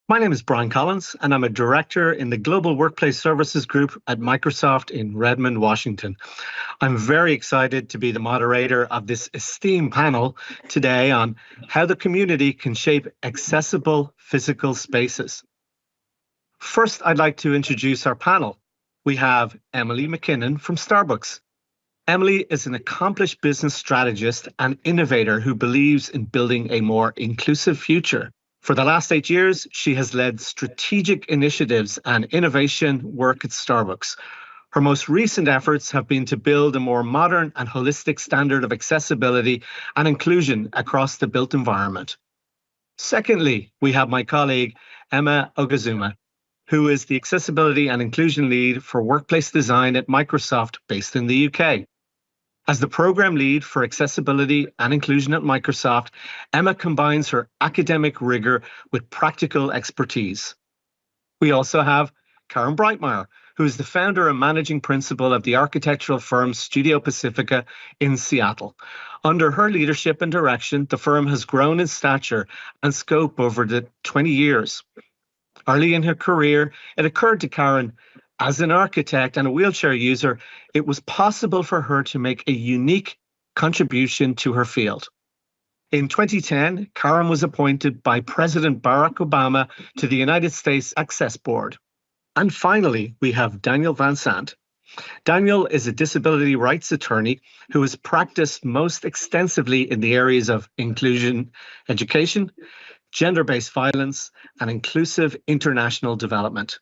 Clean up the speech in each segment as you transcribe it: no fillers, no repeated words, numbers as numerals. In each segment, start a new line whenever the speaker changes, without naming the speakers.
My name is Brian Collins, and I'm a director in the Global Workplace Services Group at Microsoft in Redmond, Washington. I'm very excited to be the moderator of this esteemed panel today on how the community can shape accessible physical spaces. First, I'd like to introduce our panel. We have Emily McKinnon from Starbucks. Emily is an accomplished business strategist and innovator who believes in building a more inclusive future. For the last 8 years, she has led strategic initiatives and innovation work at Starbucks. Her most recent efforts have been to build a more modern and holistic standard of accessibility and inclusion across the built environment. Secondly, we have my colleague, Emma Ogazuma, who is the Accessibility and Inclusion Lead for Workplace Design at Microsoft, based in the UK. As the program lead for accessibility and inclusion at Microsoft, Emma combines her academic rigor with practical expertise. We also have Karen Breitmeyer, who is the founder and managing principal of the architectural firm Studio Pacifica in Seattle. Under her leadership and direction, the firm has grown in stature and scope over the 20 years. Early in her career, it occurred to Karen, as an architect and a wheelchair user, it was possible for her to make a unique contribution to her field. In 2010, Karen was appointed by President Barack Obama to the United States Access Board. And finally, we have Daniel Van Sant. Daniel is a disability rights attorney who has practiced most extensively in the areas of inclusion, education, gender-based violence, and inclusive international development.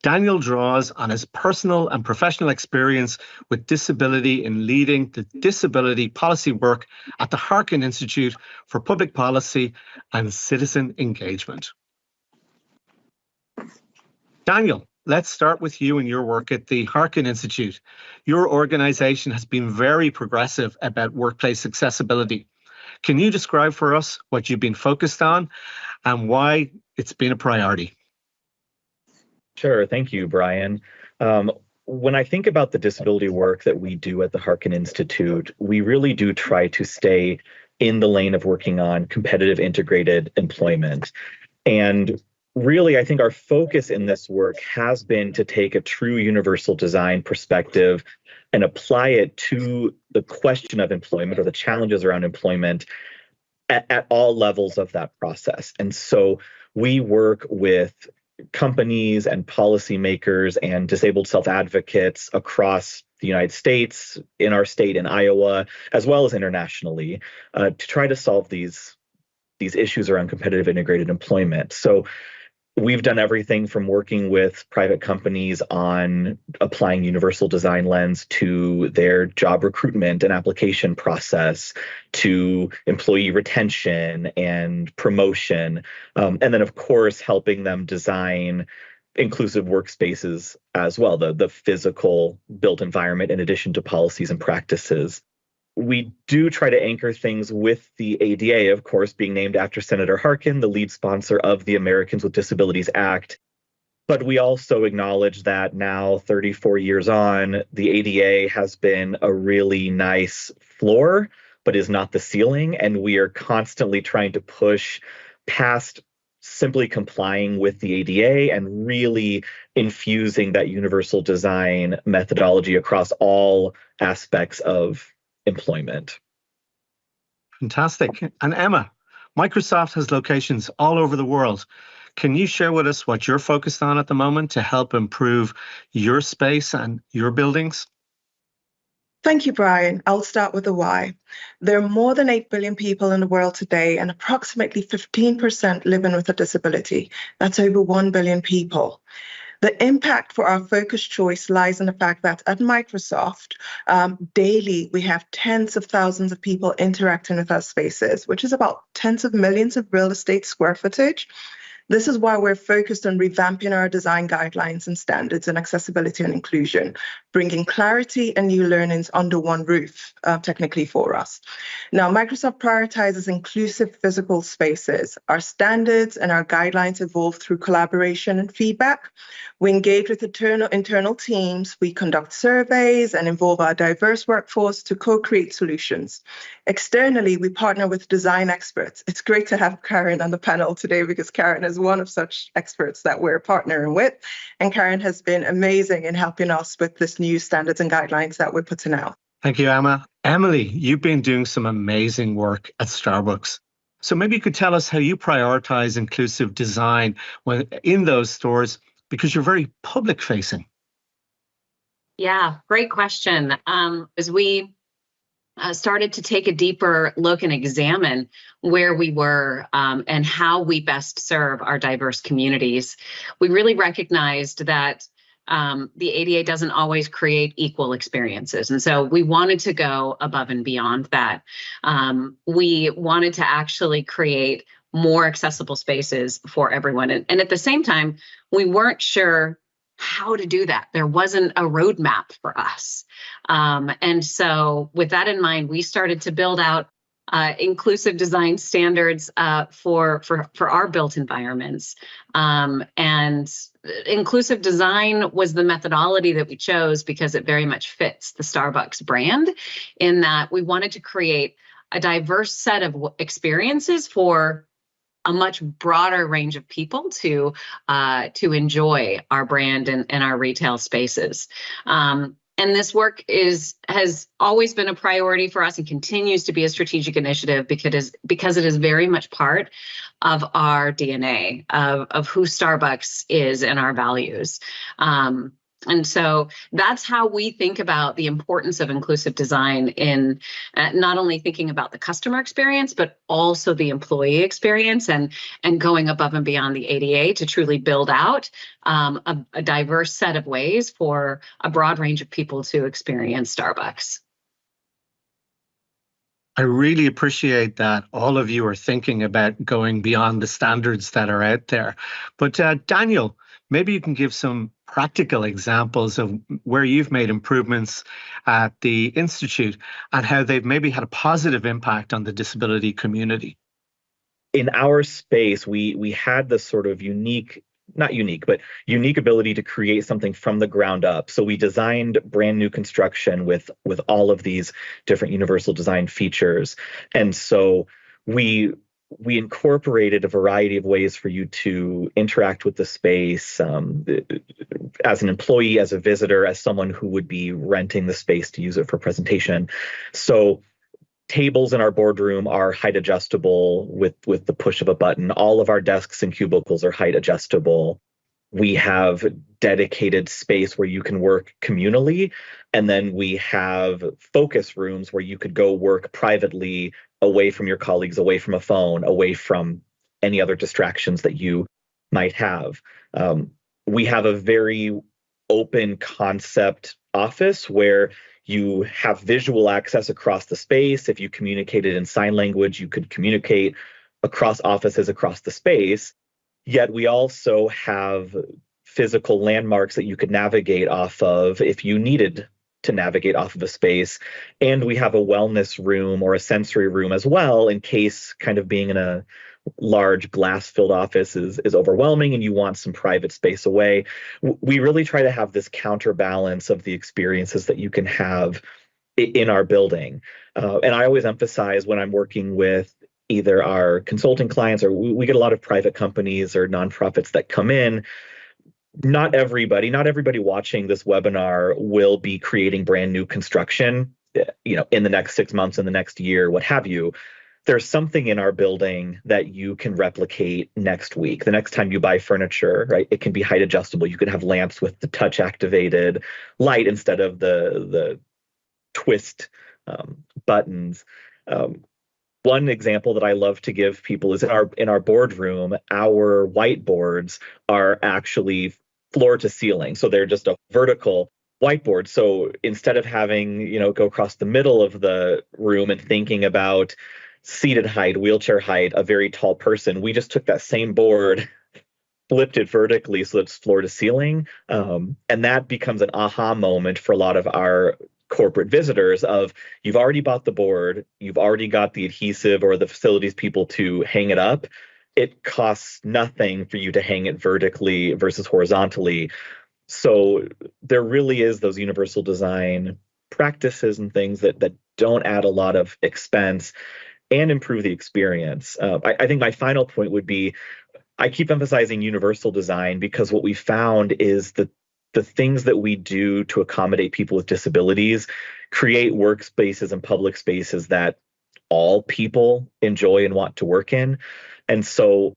Daniel draws on his personal and professional experience with disability in leading the disability policy work at the Harkin Institute for Public Policy and Citizen Engagement. Daniel, let's start with you and your work at the Harkin Institute. Your organization has been very progressive about workplace accessibility. Can you describe for us what you've been focused on and why it's been a priority?
Sure. Thank you, Brian. When I think about the disability work that we do at the Harkin Institute, we really do try to stay in the lane of working on competitive integrated employment. And really, I think our focus in this work has been to take a true universal design perspective and apply it to the question of employment or the challenges around employment at all levels of that process. And so we work with companies and policymakers and disabled self-advocates across the United States, in our state in Iowa, as well as internationally, to try to solve these issues around competitive integrated employment. So we've done everything from working with private companies on applying universal design lens to their job recruitment and application process, to employee retention and promotion, and then, of course, helping them design inclusive workspaces as well, the physical built environment in addition to policies and practices. We do try to anchor things with the ADA, of course, being named after Senator Harkin, the lead sponsor of the Americans with Disabilities Act. But we also acknowledge that now, 34 years on, the ADA has been a really nice floor, but is not the ceiling. And we are constantly trying to push past simply complying with the ADA and really infusing that universal design methodology across all aspects of employment.
Fantastic. And Emma, Microsoft has locations all over the world. Can you share with us what you're focused on at the moment to help improve your space and your buildings?
Thank you, Brian. I'll start with the why. There are more than 8 billion people in the world today, and approximately 15% living with a disability. That's over 1 billion people. The impact for our focused choice lies in the fact that at Microsoft, daily we have tens of thousands of people interacting with our spaces, which is about tens of millions of real estate square footage. This is why we're focused on revamping our design guidelines and standards in accessibility and inclusion, bringing clarity and new learnings under one roof, technically for us. Now, Microsoft prioritizes inclusive physical spaces. Our standards and our guidelines evolve through collaboration and feedback. We engage with internal teams. We conduct surveys and involve our diverse workforce to co-create solutions. Externally, we partner with design experts. It's great to have Karen on the panel today because Karen has is one of such experts that we're partnering with. And Karen has been amazing in helping us with this new standards and guidelines that we're putting out.
Thank you, Emma. Emily, you've been doing some amazing work at Starbucks. So maybe you could tell us how you prioritize inclusive design when in those stores, because you're very public facing.
Yeah, great question. As we started to take a deeper look and examine where we were and how we best serve our diverse communities, we really recognized that the ADA doesn't always create equal experiences. And so we wanted to go above and beyond that. We wanted to actually create more accessible spaces for everyone. And at the same time, we weren't sure how to do that. There wasn't a roadmap for us. And so with that in mind, we started to build out inclusive design standards for our built environments. And inclusive design was the methodology that we chose because it very much fits the Starbucks brand in that we wanted to create a diverse set of experiences for a much broader range of people to enjoy our brand and our retail spaces. And this work has always been a priority for us and continues to be a strategic initiative because it is very much part of our DNA, of who Starbucks is and our values. And so that's how we think about the importance of inclusive design in not only thinking about the customer experience, but also the employee experience and going above and beyond the ADA to truly build out a diverse set of ways for a broad range of people to experience Starbucks.
I really appreciate that all of you are thinking about going beyond the standards that are out there. But Daniel, maybe you can give some practical examples of where you've made improvements at the Institute and how they've maybe had a positive impact on the disability community.
In our space, we had this sort of unique ability to create something from the ground up. So we designed brand new construction with all of these different universal design features. And so we incorporated a variety of ways for you to interact with the space as an employee, as a visitor, as someone who would be renting the space to use it for presentation. So tables in our boardroom are height adjustable with the push of a button. All of our desks and cubicles are height adjustable. We have dedicated space where you can work communally. And then we have focus rooms where you could go work privately, away from your colleagues, away from a phone, away from any other distractions that you might have. We have a very open concept office where you have visual access across the space. If you communicated in sign language, you could communicate across offices, across the space. Yet we also have physical landmarks that you could navigate off of if you needed to navigate off of a space. And we have a wellness room or a sensory room as well, in case kind of being in a large glass-filled office is overwhelming and you want some private space away. We really try to have this counterbalance of the experiences that you can have in our building. And I always emphasize when I'm working with either our consulting clients or we get a lot of private companies or nonprofits that come in. Not everybody watching this webinar will be creating brand new construction, in the next 6 months, in the next year, what have you. There's something in our building that you can replicate next week. The next time you buy furniture, right? It can be height adjustable. You can have lamps with the touch activated light instead of the twist buttons. One example that I love to give people is in our boardroom, our whiteboards are actually floor to ceiling. So they're just a vertical whiteboard. So instead of having, go across the middle of the room and thinking about seated height, wheelchair height, a very tall person, we just took that same board, flipped it vertically so it's floor to ceiling. And that becomes an aha moment for a lot of our corporate visitors of you've already bought the board, you've already got the adhesive or the facilities people to hang it up. It costs nothing for you to hang it vertically versus horizontally. So there really is those universal design practices and things that don't add a lot of expense and improve the experience. I think my final point would be I keep emphasizing universal design because what we found is that the things that we do to accommodate people with disabilities create workspaces and public spaces that all people enjoy and want to work in. And so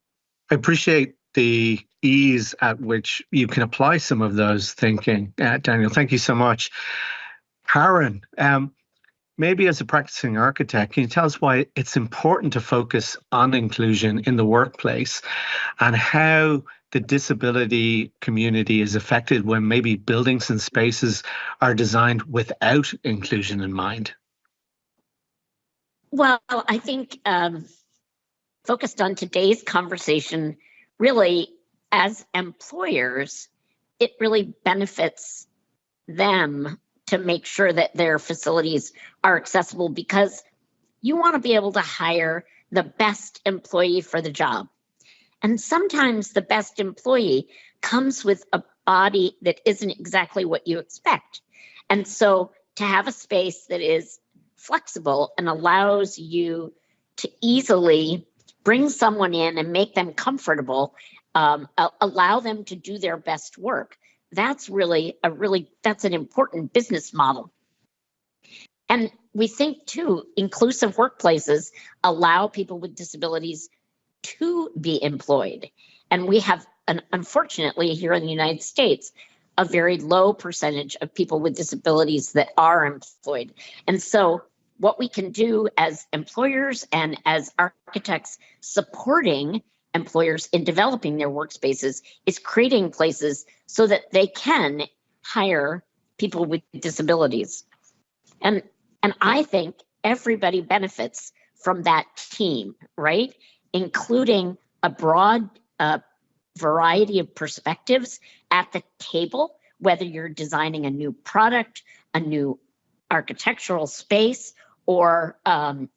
I appreciate the ease at which you can apply some of those thinking. Daniel, thank you so much. Karen, maybe as a practicing architect, can you tell us why it's important to focus on inclusion in the workplace and how the disability community is affected when maybe buildings and spaces are designed without inclusion in mind?
Well, I think focused on today's conversation, really, as employers, it really benefits them to make sure that their facilities are accessible because you want to be able to hire the best employee for the job. And sometimes the best employee comes with a body that isn't exactly what you expect. And so to have a space that is flexible and allows you to easily bring someone in and make them comfortable, allow them to do their best work. That's that's an important business model. And we think too, inclusive workplaces allow people with disabilities to be employed. And we have, unfortunately, here in the United States, a very low percentage of people with disabilities that are employed. And so what we can do as employers and as architects supporting employers in developing their workspaces is creating places so that they can hire people with disabilities. And I think everybody benefits from that team, right? Including a broad variety of perspectives at the table, whether you're designing a new product, a new architectural space, or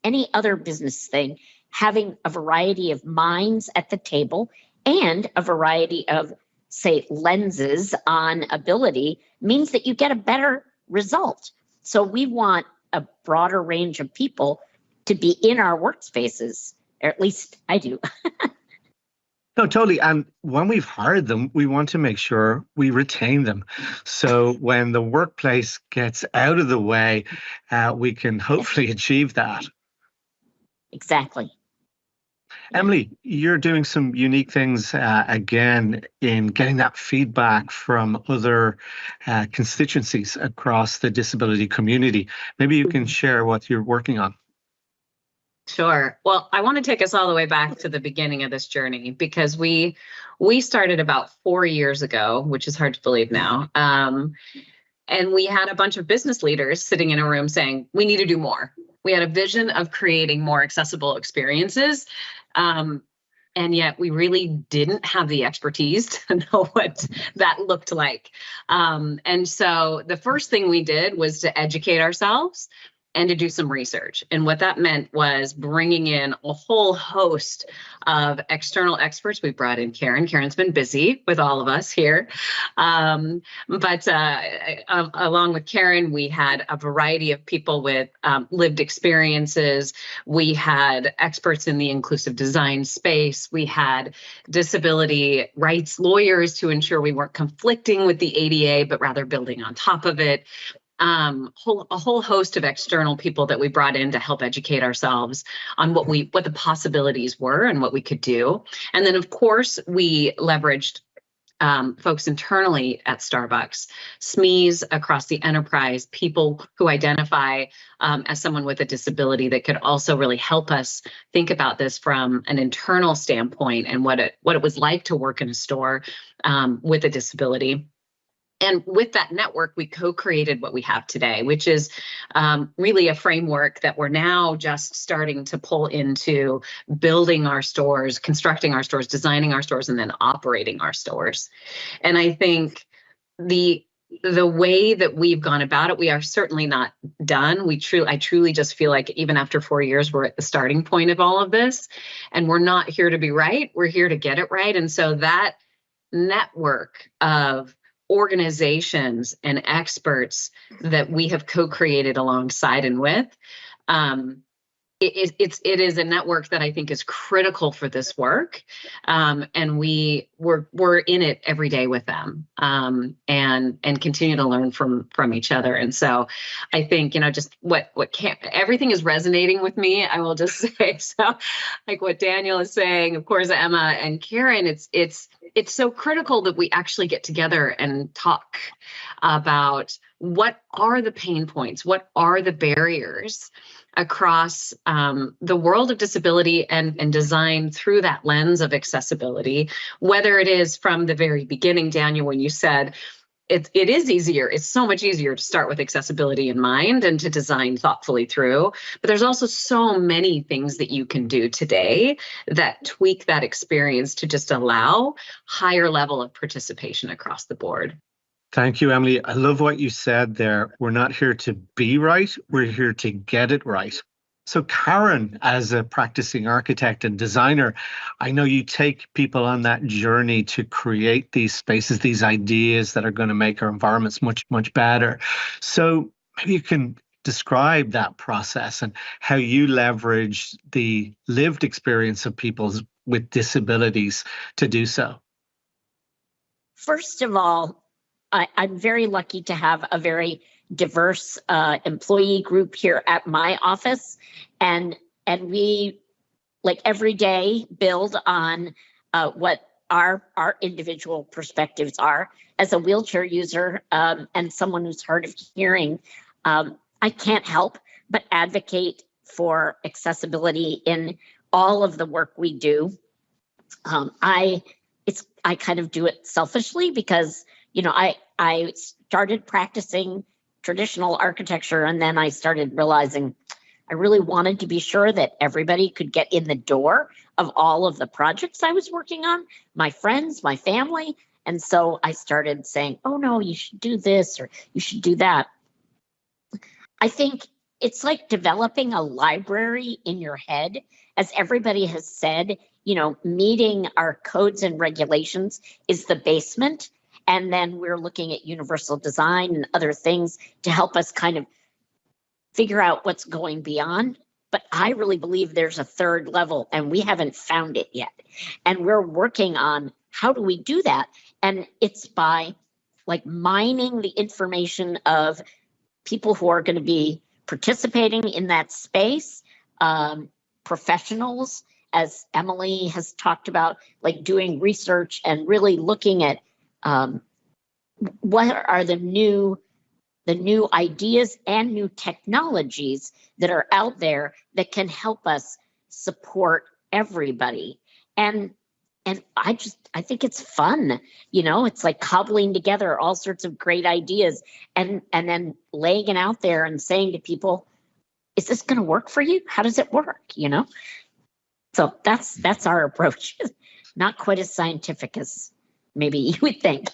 any other business thing, having a variety of minds at the table and a variety of, say, lenses on ability means that you get a better result. So we want a broader range of people to be in our workspaces, or at least I do.
No, totally. And when we've hired them, we want to make sure we retain them. So when the workplace gets out of the way, we can hopefully achieve that.
Exactly.
Emily, you're doing some unique things again in getting that feedback from other constituencies across the disability community. Maybe you can share what you're working on.
Sure. Well, I want to take us all the way back to the beginning of this journey because we started about 4 years ago, which is hard to believe now. And we had a bunch of business leaders sitting in a room saying, we need to do more. We had a vision of creating more accessible experiences. And yet we really didn't have the expertise to know what that looked like. And so the first thing we did was to educate ourselves and to do some research. And what that meant was bringing in a whole host of external experts. We brought in Karen. Karen's been busy with all of us here. But along with Karen, we had a variety of people with lived experiences. We had experts in the inclusive design space. We had disability rights lawyers to ensure we weren't conflicting with the ADA, but rather building on top of it. A whole host of external people that we brought in to help educate ourselves on what the possibilities were and what we could do. And then, of course, we leveraged folks internally at Starbucks, SMEs across the enterprise, people who identify as someone with a disability that could also really help us think about this from an internal standpoint and what it was like to work in a store with a disability. And with that network, we co-created what we have today, which is really a framework that we're now just starting to pull into building our stores, constructing our stores, designing our stores, and then operating our stores. And I think the way that we've gone about it, we are certainly not done. I truly just feel like even after 4 years, we're at the starting point of all of this, and we're not here to be right. We're here to get it right. And so that network of organizations and experts that we have co-created alongside and with it is a network that I think is critical for this work, and we're in it every day with them, and continue to learn from each other. And so, I think just what can't everything is resonating with me. I will just say so, like what Daniel is saying, of course, Emma and Karen. It's so critical that we actually get together and talk about what are the pain points, what are the barriers across the world of disability and design through that lens of accessibility, whether it is from the very beginning, Daniel, when you said it is easier, it's so much easier to start with accessibility in mind and to design thoughtfully through. But there's also so many things that you can do today that tweak that experience to just allow higher level of participation across the board.
Thank you, Emily. I love what you said there. We're not here to be right, we're here to get it right. So Karen, as a practicing architect and designer, I know you take people on that journey to create these spaces, these ideas that are going to make our environments much, much better. So maybe you can describe that process and how you leverage the lived experience of people with disabilities to do so.
First of all, I'm very lucky to have a very diverse employee group here at my office, and we, like, every day build on what our individual perspectives are. As a wheelchair user and someone who's hard of hearing, I can't help but advocate for accessibility in all of the work we do. I kind of do it selfishly because I started practicing traditional architecture, and then I started realizing I really wanted to be sure that everybody could get in the door of all of the projects I was working on, my friends, my family. And so I started saying, oh no, you should do this or you should do that. I think it's like developing a library in your head. As everybody has said, meeting our codes and regulations is the basement. And then we're looking at universal design and other things to help us kind of figure out what's going beyond. But I really believe there's a third level and we haven't found it yet. And we're working on how do we do that? And it's by mining the information of people who are going to be participating in that space, professionals, as Emily has talked about, doing research and really looking at what are the new ideas and new technologies that are out there that can help us support everybody. And I think it's fun. It's like cobbling together all sorts of great ideas and then laying it out there and saying to people, is this going to work for you? How does it work? So that's our approach. Not quite as scientific as maybe you would think.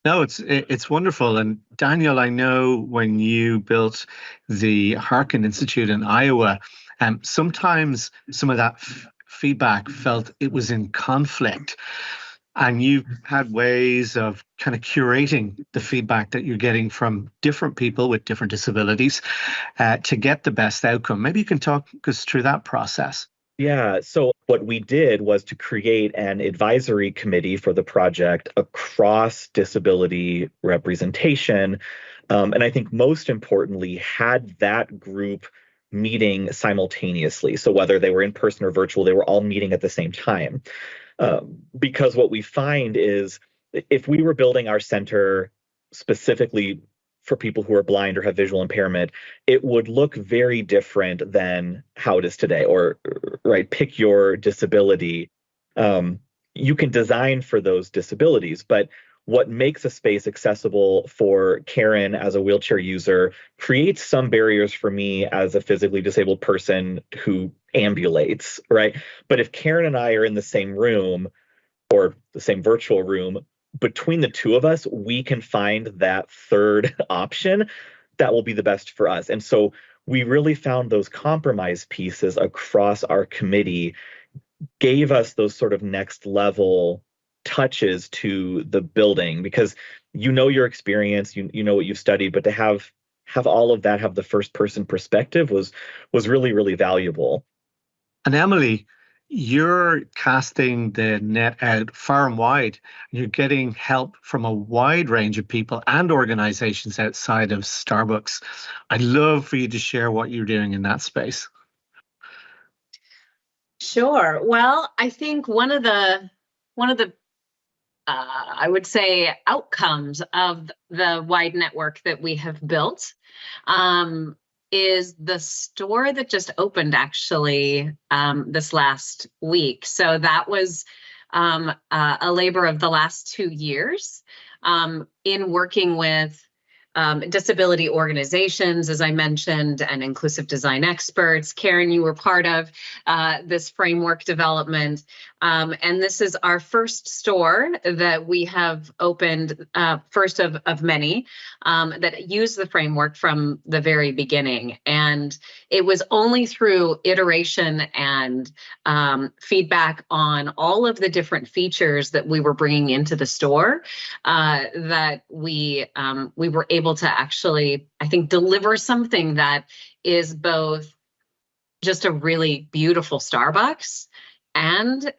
No, it's wonderful. And Daniel, I know when you built the Harkin Institute in Iowa, sometimes some of that feedback felt it was in conflict. And you had ways of kind of curating the feedback that you're getting from different people with different disabilities to get the best outcome. Maybe you can talk us through that process.
Yeah, so what we did was to create an advisory committee for the project across disability representation. And I think most importantly, had that group meeting simultaneously. So whether they were in person or virtual, they were all meeting at the same time. Because what we find is if we were building our center specifically for people who are blind or have visual impairment, it would look very different than how it is today. Or, right, pick your disability. You can design for those disabilities, but what makes a space accessible for Karen as a wheelchair user creates some barriers for me as a physically disabled person who ambulates, right? But if Karen and I are in the same room or the same virtual room, between the two of us, we can find that third option that will be the best for us. And so we really found those compromise pieces across our committee gave us those sort of next level touches to the building, because your experience, you know what you've studied, but to have have all of that have the first person perspective was really, really valuable.
And Emily, you're casting the net out far and wide. You're getting help from a wide range of people and organizations outside of Starbucks. I'd love for you to share what you're doing in that space.
Sure. Well, I think one of the I would say outcomes of the wide network that we have built is the store that just opened actually this last week. So that was a labor of the last 2 years in working with disability organizations, as I mentioned, and inclusive design experts. Karen, you were part of this framework development. And this is our first store that we have opened, first of many, that use the framework from the very beginning. And it was only through iteration and feedback on all of the different features that we were bringing into the store that we were able to actually, I think, deliver something that is both just a really beautiful Starbucks and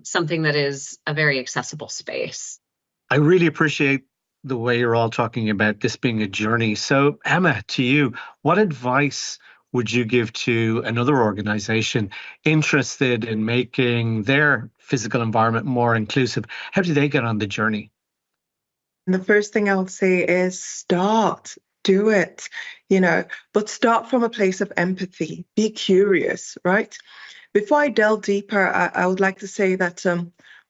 something that is a very accessible space.
I really appreciate the way you're all talking about this being a journey. So Emma, to you, what advice would you give to another organization interested in making their physical environment more inclusive? How do they get on the journey?
And the first thing I would say is start, do it, but start from a place of empathy. Be curious, right? Before I delve deeper, I would like to say that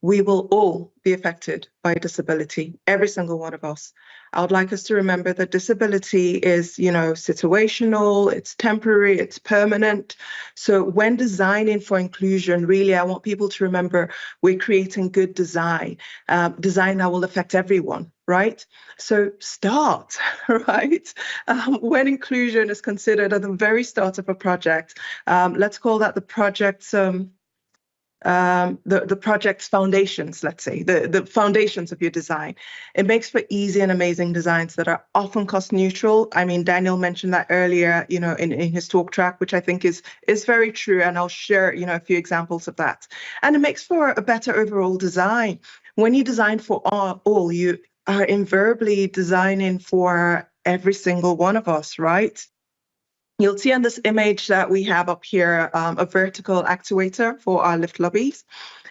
we will all be affected by disability, every single one of us. I would like us to remember that disability is, situational, it's temporary, it's permanent. So when designing for inclusion, really, I want people to remember we're creating good design, design that will affect everyone, right? So start, right? When inclusion is considered at the very start of a project, let's call that the project's the project's foundations, let's say, the foundations of your design. It makes for easy and amazing designs that are often cost neutral. I mean, Daniel mentioned that earlier, in his talk track, which I think is very true. And I'll share, a few examples of that. And it makes for a better overall design. When you design for all, you are invariably designing for every single one of us, right? You'll see on this image that we have up here a vertical actuator for our lift lobbies.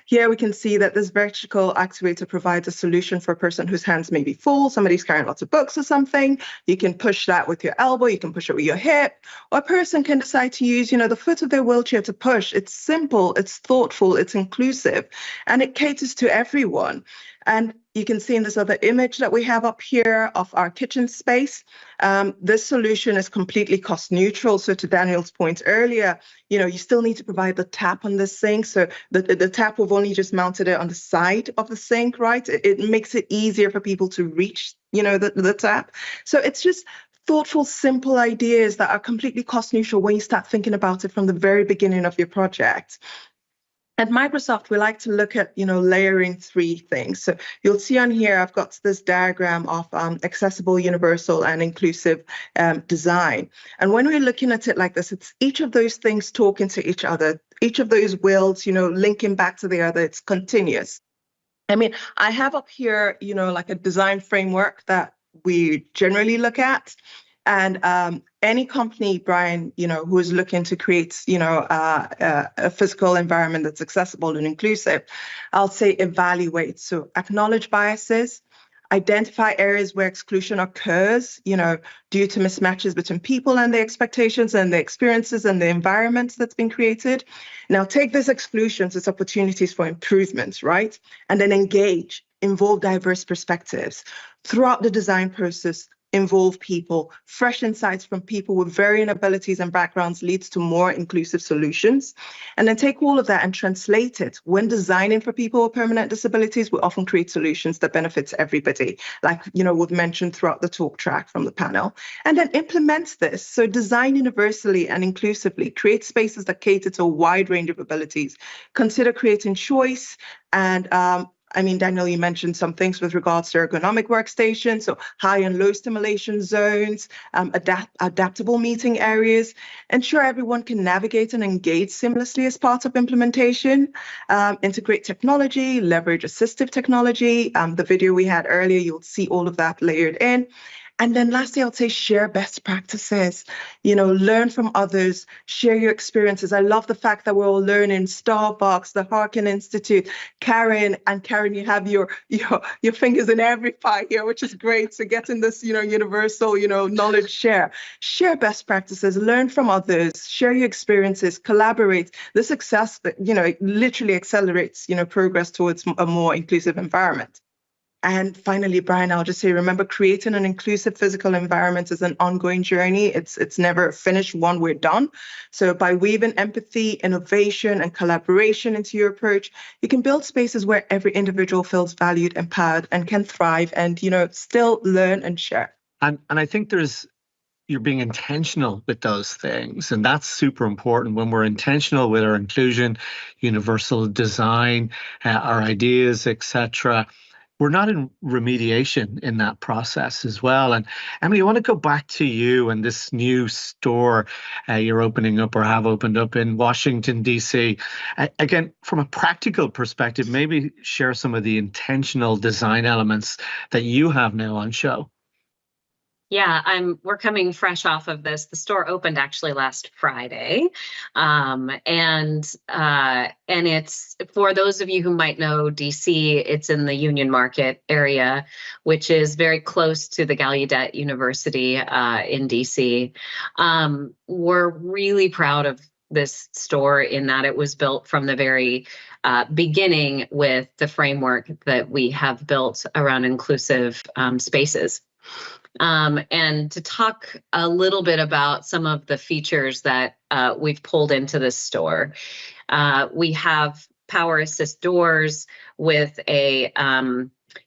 Here we can see that this vertical actuator provides a solution for a person whose hands may be full. Somebody's carrying lots of books or something. You can push that with your elbow. You can push it with your hip. Or a person can decide to use, the foot of their wheelchair to push. It's simple, it's thoughtful, it's inclusive, and it caters to everyone. And you can see in this other image that we have up here of our kitchen space, this solution is completely cost neutral. So to Daniel's point earlier, you still need to provide the tap on this sink. So the tap, we've only just mounted it on the side of the sink, right? It makes it easier for people to reach, the tap. So it's just thoughtful, simple ideas that are completely cost neutral when you start thinking about it from the very beginning of your project. At Microsoft, we like to look at, layering 3 things. So you'll see on here, I've got this diagram of accessible, universal, and inclusive design. And when we're looking at it like this, it's each of those things talking to each other. Each of those wheels, linking back to the other. It's continuous. I mean, I have up here, like a design framework that we generally look at. And any company, Brian, who is looking to create, a physical environment that's accessible and inclusive, I'll say evaluate. So acknowledge biases, identify areas where exclusion occurs, due to mismatches between people and their expectations and the experiences and the environments that's been created. Now take these exclusions as opportunities for improvements, right? And then engage, involve diverse perspectives throughout the design process. Involve people. Fresh insights from people with varying abilities and backgrounds leads to more inclusive solutions. And then take all of that and translate it. When designing for people with permanent disabilities, we often create solutions that benefits everybody, like we've mentioned throughout the talk track from the panel. And then implement this. So design universally and inclusively, create spaces that cater to a wide range of abilities. Consider creating choice and I mean, Daniel, you mentioned some things with regards to ergonomic workstations, so high and low stimulation zones, adaptable meeting areas, ensure everyone can navigate and engage seamlessly as part of implementation, integrate technology, leverage assistive technology. The video we had earlier, you'll see all of that layered in. And then lastly, I would say share best practices, learn from others, share your experiences. I love the fact that we're all learning. Starbucks, the Harkin Institute, Karen, you have your fingers in every pie here, which is great. So getting this, universal, knowledge share best practices, learn from others, share your experiences, collaborate. The success, literally accelerates, progress towards a more inclusive environment. And finally, Brian, I'll just say, remember, creating an inclusive physical environment is an ongoing journey. It's never finished when we're done. So by weaving empathy, innovation, and collaboration into your approach, you can build spaces where every individual feels valued, empowered, and can thrive and, still learn and share.
And I think you're being intentional with those things. And that's super important when we're intentional with our inclusion, universal design, our ideas, etc. We're not in remediation in that process as well. And Emily, I want to go back to you and this new store you're opening up or have opened up in Washington, D.C. Again, from a practical perspective, maybe share some of the intentional design elements that you have now on show.
Yeah, we're coming fresh off of this. The store opened actually last Friday. And it's, for those of you who might know DC, it's in the Union Market area, which is very close to the Gallaudet University in DC. We're really proud of this store in that it was built from the very beginning with the framework that we have built around inclusive spaces. And to talk a little bit about some of the features that we've pulled into this store, we have power assist doors with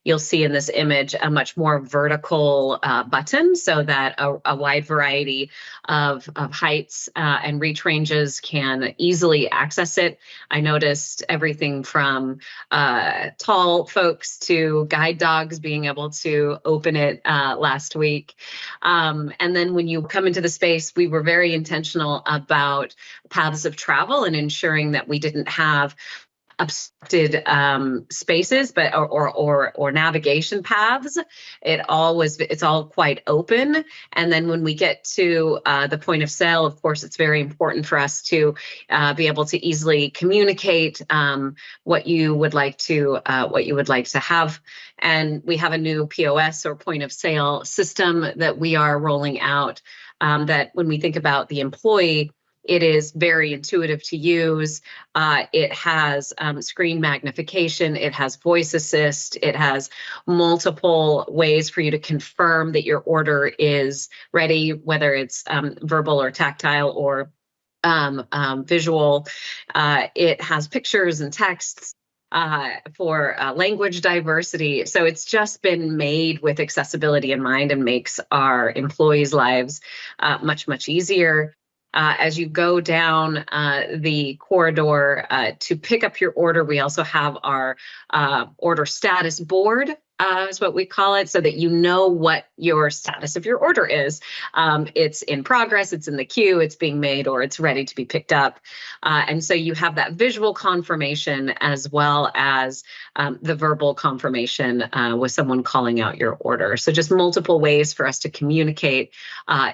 you'll see in this image a much more vertical button so that a wide variety of heights and reach ranges can easily access it. I noticed everything from tall folks to guide dogs being able to open it last week. And then when you come into the space, we were very intentional about paths of travel and ensuring that we didn't have obstructed spaces, but or navigation paths. It's all quite open. And then when we get to the point of sale, of course, it's very important for us to be able to easily communicate what you would like to have. And we have a new POS or point of sale system that we are rolling out. That when we think about the employee, it is very intuitive to use. It has screen magnification. It has voice assist. It has multiple ways for you to confirm that your order is ready, whether it's verbal or tactile or visual. It has pictures and texts for language diversity. So it's just been made with accessibility in mind and makes our employees' lives much, much easier. As you go down the corridor to pick up your order, we also have our order status board, is what we call it, so that you know what your status of your order is. It's in progress, it's in the queue, it's being made, or it's ready to be picked up. And so you have that visual confirmation as well as the verbal confirmation with someone calling out your order. So just multiple ways for us to communicate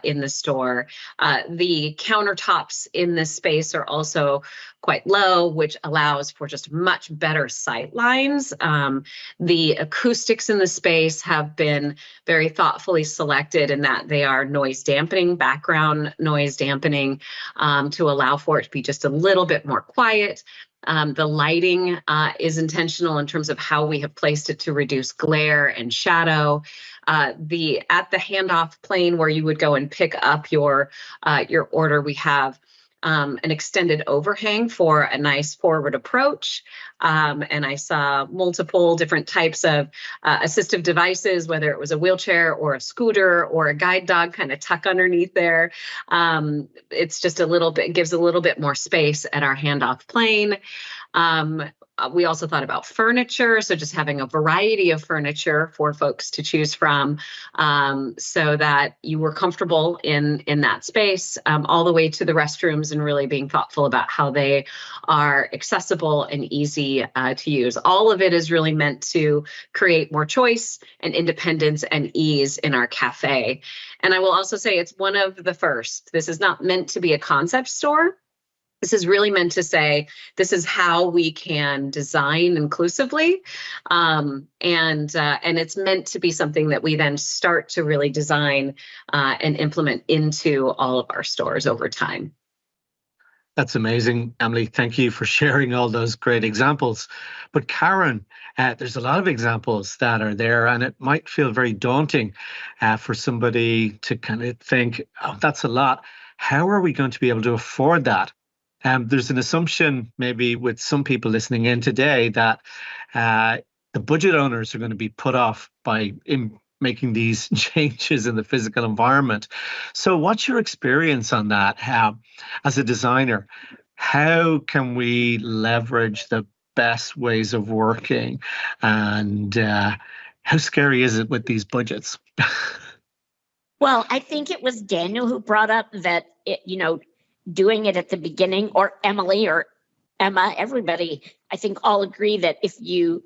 in the store. The countertops in this space are also quite low, which allows for just much better sight lines. The acoustics in the space have been very thoughtfully selected in that they are noise dampening, background noise dampening, to allow for it to be just a little bit more quiet. The lighting is intentional in terms of how we have placed it to reduce glare and shadow. At the handoff plane where you would go and pick up your order, we have an extended overhang for a nice forward approach. And I saw multiple different types of assistive devices, whether it was a wheelchair or a scooter or a guide dog kind of tuck underneath there. It's just gives a little bit more space at our handoff plane. we also thought about furniture, so just having a variety of furniture for folks to choose from, so that you were comfortable in that space, all the way to the restrooms, and really being thoughtful about how they are accessible and easy to use. All of it is really meant to create more choice and independence and ease in our cafe. And I will also say it's one of the first. This is not meant to be a concept store. This is really meant to say, this is how we can design inclusively. And it's meant to be something that we then start to really design and implement into all of our stores over time.
That's amazing, Emily. Thank you for sharing all those great examples. But Karen, there's a lot of examples that are there, and it might feel very daunting for somebody to kind of think, oh, that's a lot. How are we going to be able to afford that? There's an assumption maybe with some people listening in today that the budget owners are going to be put off by making these changes in the physical environment. So what's your experience on that? As a designer, how can we leverage the best ways of working? And how scary is it with these budgets?
Well, I think it was Daniel who brought up that, doing it at the beginning, or Emily or Emma, everybody, I think all agree that if you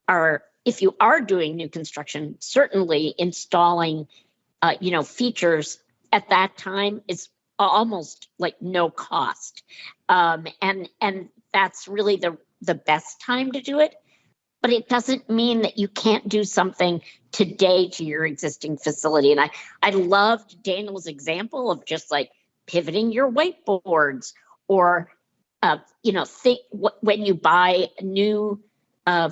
are doing new construction, certainly installing, features at that time is almost like no cost. And that's really the best time to do it. But it doesn't mean that you can't do something today to your existing facility. And I loved Daniel's example of just like pivoting your whiteboards, or, when you buy new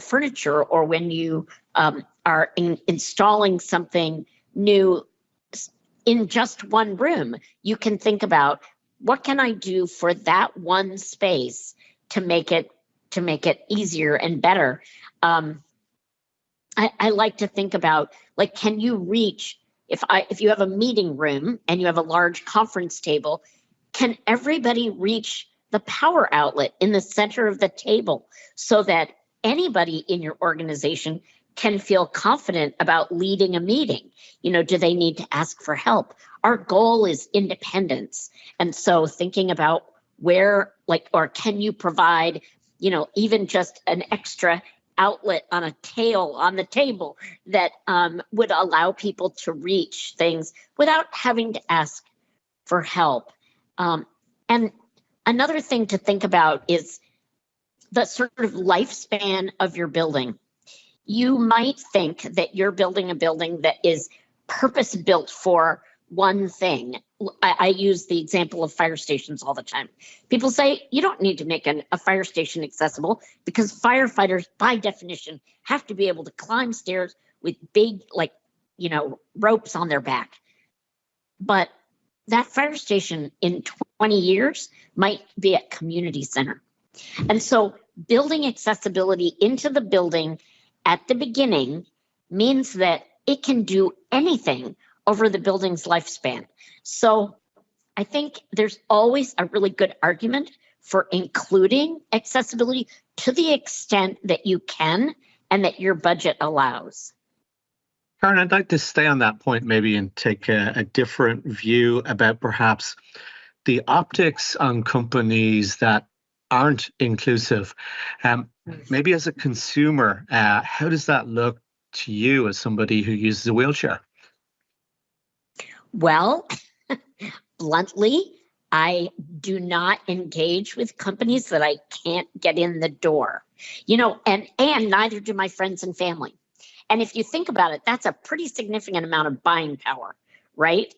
furniture, or when you are installing something new in just one room, you can think about, what can I do for that one space to make it easier and better? I like to think about, like, can you reach, if you have a meeting room and you have a large conference table, can everybody reach the power outlet in the center of the table so that anybody in your organization can feel confident about leading a meeting? Do they need to ask for help? Our goal is independence. And so thinking about where, or can you provide, even just an extra outlet on a tail on the table that would allow people to reach things without having to ask for help. And another thing to think about is the sort of lifespan of your building. You might think that you're building a building that is purpose built for one thing. I use the example of fire stations all the time. People say you don't need to make a fire station accessible because firefighters, by definition, have to be able to climb stairs with big, ropes on their back. But that fire station in 20 years might be a community center. And so building accessibility into the building at the beginning means that it can do anything over the building's lifespan. So I think there's always a really good argument for including accessibility to the extent that you can and that your budget allows.
Karen, I'd like to stay on that point maybe and take a different view about perhaps the optics on companies that aren't inclusive. Maybe as a consumer, how does that look to you as somebody who uses a wheelchair?
Well, bluntly, I do not engage with companies that I can't get in the door, and neither do my friends and family. And if you think about it, that's a pretty significant amount of buying power, right?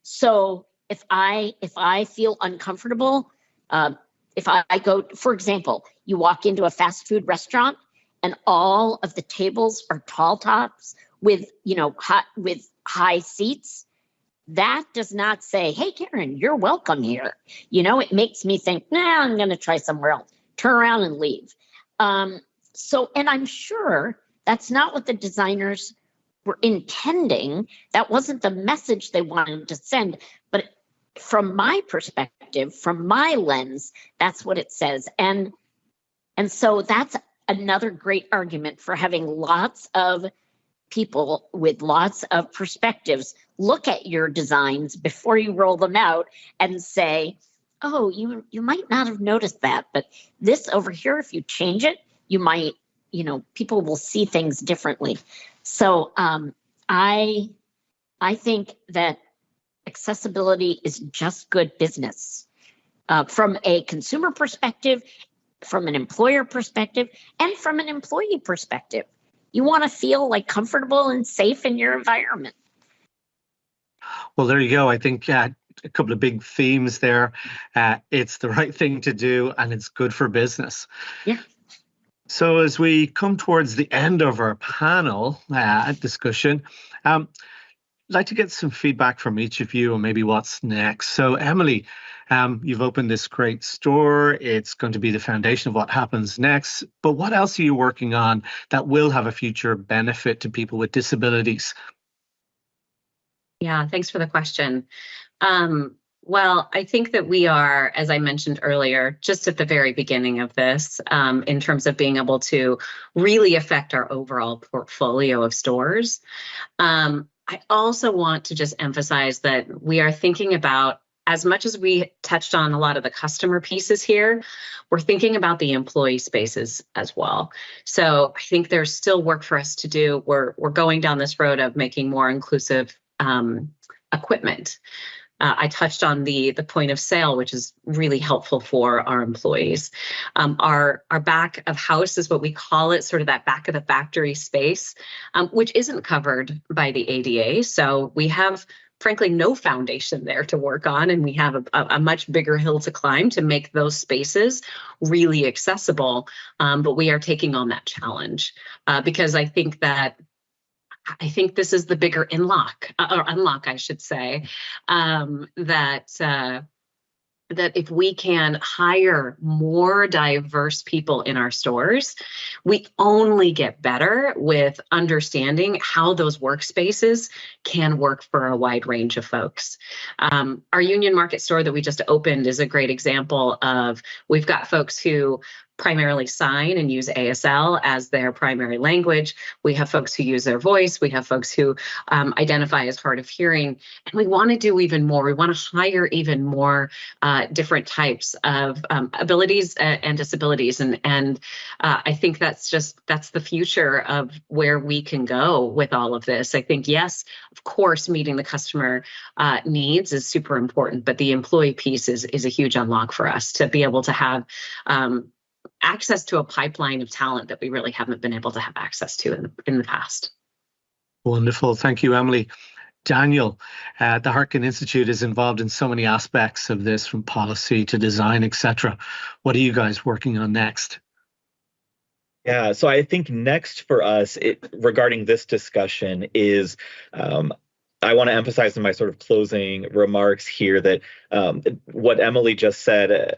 So if I feel uncomfortable, if I go, for example, you walk into a fast food restaurant and all of the tables are tall tops with high seats, that does not say, hey, Karen, you're welcome here. It makes me think, I'm going to try somewhere else, turn around and leave. And I'm sure that's not what the designers were intending. That wasn't the message they wanted to send. But from my perspective, from my lens, that's what it says. And And so that's another great argument for having lots of people with lots of perspectives look at your designs before you roll them out and say, oh, you might not have noticed that, but this over here, if you change it, you might, people will see things differently. So I think that accessibility is just good business from a consumer perspective, from an employer perspective, and from an employee perspective. You want to feel like comfortable and safe in your environment.
Well, there you go. I think a couple of big themes there. It's the right thing to do, and it's good for business.
Yeah.
So as we come towards the end of our panel discussion, I'd like to get some feedback from each of you on maybe what's next. So Emily, you've opened this great store. It's going to be the foundation of what happens next. But what else are you working on that will have a future benefit to people with disabilities?
Yeah, thanks for the question. Well, I think that we are, as I mentioned earlier, just at the very beginning of this, in terms of being able to really affect our overall portfolio of stores. I also want to just emphasize that we are thinking about, as much as we touched on a lot of the customer pieces here, we're thinking about the employee spaces as well. So I think there's still work for us to do. We're going down this road of making more inclusive equipment. I touched on the point of sale, which is really helpful for our employees. Our back of house is what we call it, sort of that back of the factory space, which isn't covered by the ADA. So we have, frankly, no foundation there to work on, and we have a much bigger hill to climb to make those spaces really accessible. But we are taking on that challenge because I think this is the bigger unlock, I should say, that if we can hire more diverse people in our stores, we only get better with understanding how those workspaces can work for a wide range of folks. Our Union Market store that we just opened is a great example of, we've got folks who primarily sign and use ASL as their primary language. We have folks who use their voice. We have folks who identify as hard of hearing. And we want to do even more. We want to hire even more different types of abilities and disabilities. And I think that's the future of where we can go with all of this. I think, yes, of course, meeting the customer needs is super important, but the employee piece is a huge unlock for us to be able to have access to a pipeline of talent that we really haven't been able to have access to in the past.
Wonderful. Thank you, Emily. Daniel, the Harkin Institute is involved in so many aspects of this, from policy to design, etc. What are you guys working on next?
Yeah, so I think next for us, regarding this discussion, is I want to emphasize in my sort of closing remarks here that what Emily just said,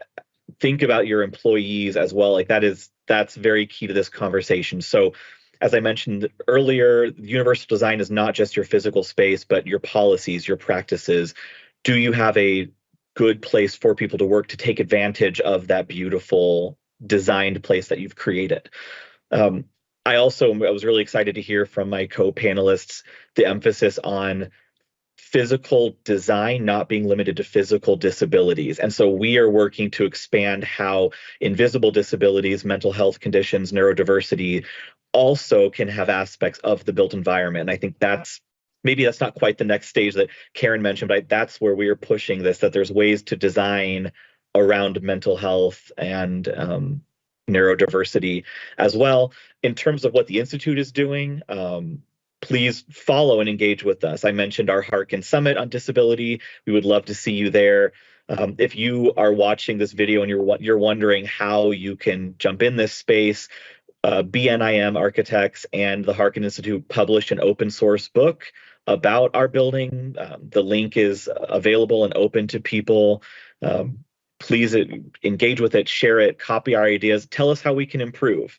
think about your employees as well. Like that's very key to this conversation. So as I mentioned earlier, universal design is not just your physical space, but your policies, your practices. Do you have a good place for people to work to take advantage of that beautiful designed place that you've created? I was really excited to hear from my co-panelists the emphasis on physical design not being limited to physical disabilities. And so we are working to expand how invisible disabilities, mental health conditions, neurodiversity also can have aspects of the built environment. And I think that's not quite the next stage that Karen mentioned, but that's where we are pushing this, that there's ways to design around mental health and neurodiversity as well. In terms of what the Institute is doing, please follow and engage with us. I mentioned our Harkin Summit on disability. We would love to see you there. If you are watching this video and you're wondering how you can jump in this space, BNIM Architects and the Harkin Institute published an open source book about our building. The link is available and open to people. Please engage with it, share it, copy our ideas, tell us how we can improve.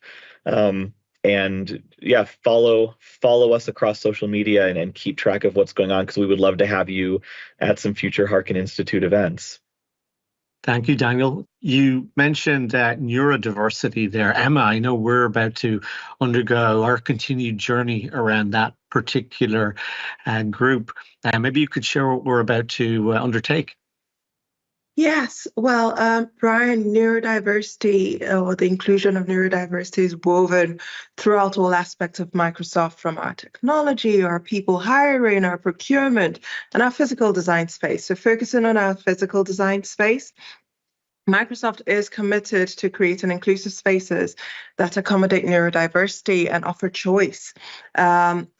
And yeah, follow us across social media and keep track of what's going on, because we would love to have you at some future Harkin Institute events.
Thank you, Daniel. You mentioned neurodiversity there. Emma, I know we're about to undergo our continued journey around that particular group. Maybe you could share what we're about to undertake.
Yes, well, Brian, neurodiversity or the inclusion of neurodiversity is woven throughout all aspects of Microsoft, from our technology, our people hiring, our procurement, and our physical design space. So focusing on our physical design space, Microsoft is committed to creating inclusive spaces that accommodate neurodiversity and offer choice.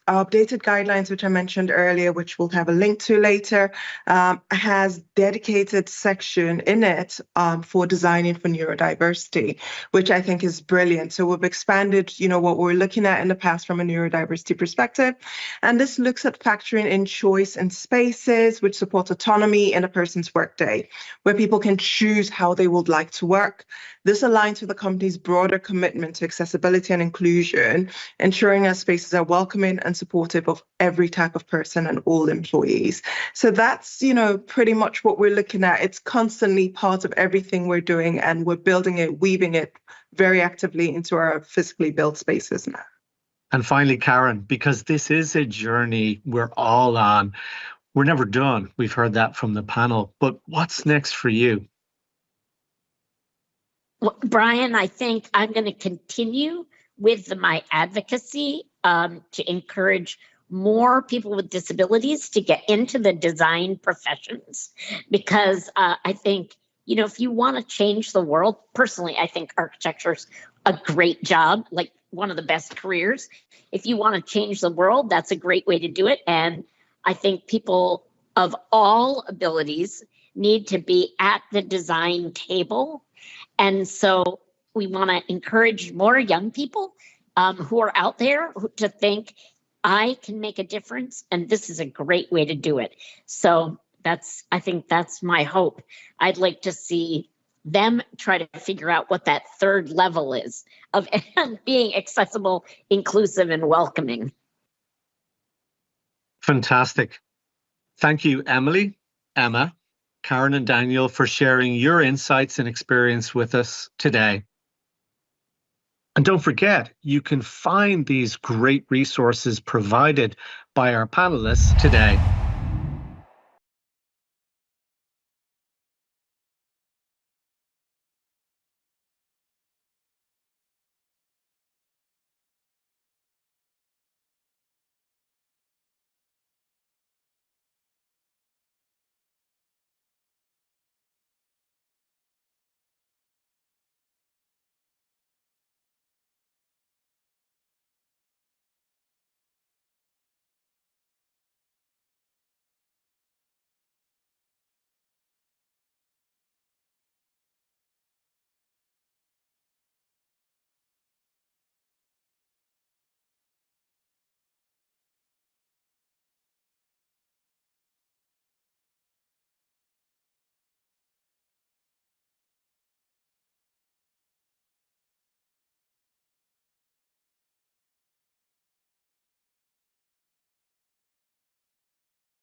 Our updated guidelines, which I mentioned earlier, which we'll have a link to later, has dedicated section in it for designing for neurodiversity, which I think is brilliant. So we've expanded, what we're looking at in the past from a neurodiversity perspective. And this looks at factoring in choice in spaces which support autonomy in a person's workday, where people can choose how they would like to work. This aligns with the company's broader commitment to accessibility and inclusion, ensuring our spaces are welcoming and supportive of every type of person and all employees. So that's, pretty much what we're looking at. It's constantly part of everything we're doing, and we're building it, weaving it very actively into our physically built spaces now.
And finally, Karen, because this is a journey we're all on, we're never done. We've heard that from the panel, but what's next for you?
Well, Brian, I think I'm going to continue with my advocacy to encourage more people with disabilities to get into the design professions, because I think, if you want to change the world, personally, I think architecture's a great job, like one of the best careers. If you want to change the world, that's a great way to do it. And I think people of all abilities need to be at the design table. And so we want to encourage more young people who are out there to think, I can make a difference, and this is a great way to do it. So I think that's my hope. I'd like to see them try to figure out what that third level is of being accessible, inclusive, and welcoming.
Fantastic. Thank you, Emily, Emma, Karen, and Daniel, for sharing your insights and experience with us today. And don't forget, you can find these great resources provided by our panelists today